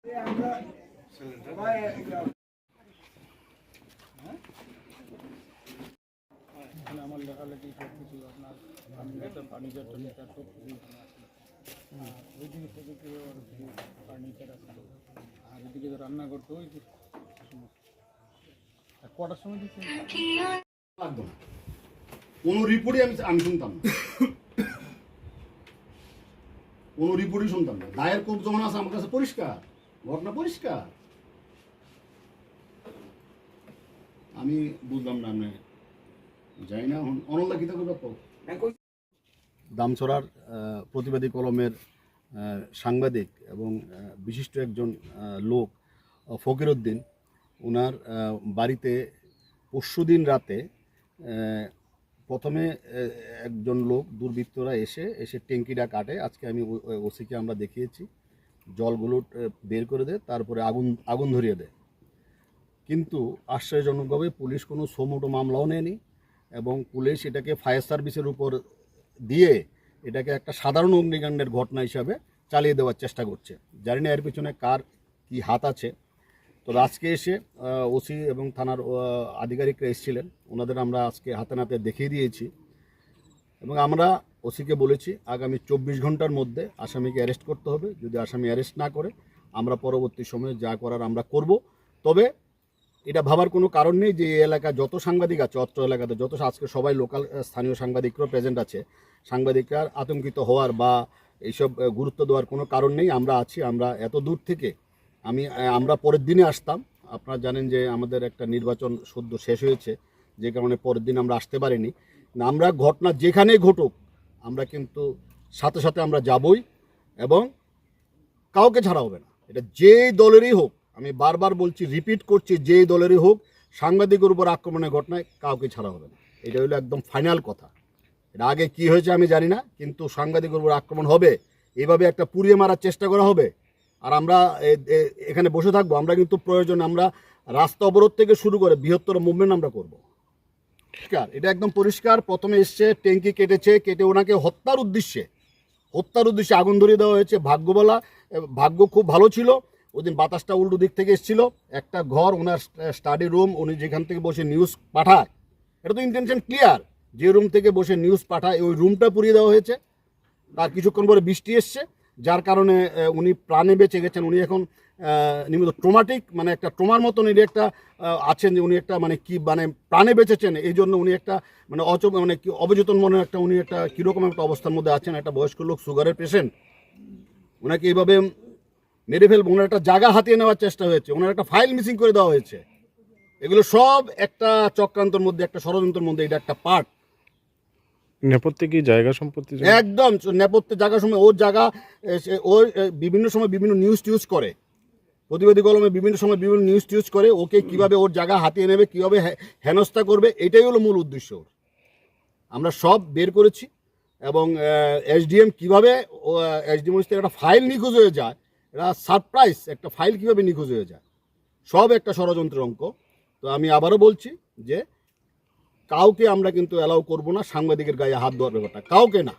আমার লেখালেখি সব কিছু আপনার ফার্নিচার টার্নিচার সব কিছু ওইদিকে সেদিকে ফার্নিচার আছে আর এদিকে রান্না করতে ওই কটার সময় দিচ্ছি লাগবে না কোনো রিপোর্টই আমি শুনতাম না, কোনো রিপোর্টই শুনতাম না। দায়ের কোর্ট যখন আছে আমার কাছে পরিষ্কার, ঘটনা পরিষ্কার। আমি বুঝলাম না, আমি যাই না অনল্লা কিতা করবে। দামছড়ার প্রতিবাদী কলমের সাংবাদিক এবং বিশিষ্ট একজন লোক ফকিরউদ্দিন, ওনার বাড়িতে পরশুদিন রাতে প্রথমে একজন লোক দুর্বৃত্তরা এসে ট্যাঙ্কিটা কাটে। আজকে আমি ওসিকে আমরা দেখিয়েছি, জলগুলো বের করে দেয়, তারপরে আগুন ধরিয়ে দেয়। কিন্তু আশ্চর্যজনকভাবে পুলিশ কোনো সোমোটো মামলাও নেয়নি এবং পুলিশ এটাকে ফায়ার সার্ভিসের উপর দিয়ে এটাকে একটা সাধারণ অগ্নিকাণ্ডের ঘটনা হিসাবে চালিয়ে দেওয়ার চেষ্টা করছে। জানি না এর পিছনে কার কি হাত আছে। তো আজকে এসে ওসি এবং থানার আধিকারিকরা এসেছিলেন, ওনাদের আমরা আজকে হাতে নাতে দেখিয়ে দিয়েছি এবং আমরা ওসিকে বলেছি আগামী 24 ঘন্টার মধ্যে আসামিকে অ্যারেস্ট করতে হবে। যদি আসামি অ্যারেস্ট না করে আমরা পরবর্তী সময়ে যা করার আমরা করব। তবে এটা ভাবার কোনো কারণ নেই যে এই এলাকায় যত সাংবাদিক আছে, অত্র এলাকাতে যত আজকে সবাই লোকাল স্থানীয় সাংবাদিকরাও প্রেজেন্ট আছে, সাংবাদিকরা আতঙ্কিত হওয়ার বা এইসব গুরুত্ব দেওয়ার কোনো কারণ নেই। আমরা আছি, আমরা এত দূর থেকে আমরা পরের দিনে আসতাম। আপনারা জানেন যে আমাদের একটা নির্বাচন সদ্য শেষ হয়েছে, যে কারণে পরের দিন আমরা আসতে পারিনি। আমরা ঘটনা যেখানেই ঘটুক আমরা কিন্তু সাথে সাথে আমরা যাবই এবং কাউকে ছাড়া হবে না। এটা যেই দলেরই হোক, আমি বারবার বলছি, রিপিট করছি, যেই দলেরই হোক, সাংবাদিকের উপর আক্রমণের ঘটনায় কাউকে ছাড়া হবে না। এটা হলো একদম ফাইনাল কথা। এটা আগে কি হয়েছে আমি জানি না, কিন্তু সাংবাদিকের উপর আক্রমণ হবে, এভাবে একটা পুড়িয়ে মারার চেষ্টা করা হবে, আর আমরা এখানে বসে থাকবো। আমরা কিন্তু প্রয়োজন আমরা রাস্তা অবরোধ থেকে শুরু করে বৃহত্তর মুভমেন্ট আমরা করব। এটা একদম পরিষ্কার। প্রথমে এসছে ট্যাঙ্কি কেটে ওনাকে হত্যার উদ্দেশ্যে আগুন ধরিয়ে দেওয়া হয়েছে। ভাগ্য খুব ভালো ছিল, ওই দিন বাতাসটা উল্টো দিক থেকে এসেছিল। একটা ঘর, ওনার স্টাডি রুম, উনি যেখান থেকে বসে নিউজ পাঠায়, এটা তো ইন্টেনশন ক্লিয়ার, যে রুম থেকে বসে নিউজ পাঠায় ওই রুমটা পুড়িয়ে দেওয়া হয়েছে। তার কিছুক্ষণ পরে বৃষ্টি এসছে, যার কারণে উনি প্রাণে বেঁচে গেছেন। উনি এখন নিয়মিত ট্রমাটিক, মানে একটা ট্রমার মতন উনি একটা আছেন, যে উনি একটা প্রাণে বেঁচেছেন। এই জন্য উনি একটা অবচেতন মনে একটা উনি একটা কীরকম একটা অবস্থার মধ্যে আছেন। একটা বয়স্ক লোক, সুগারের পেশেন্ট, ওনাকে এইভাবে মেরে ফেলবো। ওনার একটা জায়গা হাতিয়ে নেওয়ার চেষ্টা হয়েছে, ওনার একটা ফাইল মিসিং করে দেওয়া হয়েছে। এগুলো সব একটা চক্রান্তের মধ্যে, একটা ষড়যন্ত্রের মধ্যে এটা একটা পার্ট। নেপথ্যে কি জায়গা সম্পত্তি? একদম নেপথ্যে জায়গা সময় ওর জায়গা, ওর বিভিন্ন সময় বিভিন্ন নিউজ করে, প্রতিবাদী কলমে বিভিন্ন সময় বিভিন্ন নিউজ করে, ওকে কিভাবে ওর জায়গা হাতিয়ে নেবে, কিভাবে হেনস্থা করবে, এটাই হলো মূল উদ্দেশ্য। আমরা সব বের করেছি এবং এসডিএম কীভাবে এসডিএম থেকে একটা ফাইল নিখোঁজ হয়ে যায়, এটা সারপ্রাইজ, একটা ফাইল কীভাবে নিখোঁজ হয়ে যায়, সব একটা ষড়যন্ত্রের অঙ্ক। তো আমি আবারও বলছি যে কাউকে আমরা কিন্তু অ্যালাউ করবো না সাংবাদিকের গায়ে হাত দেওয়ার ব্যাপারটা, কাউকে না।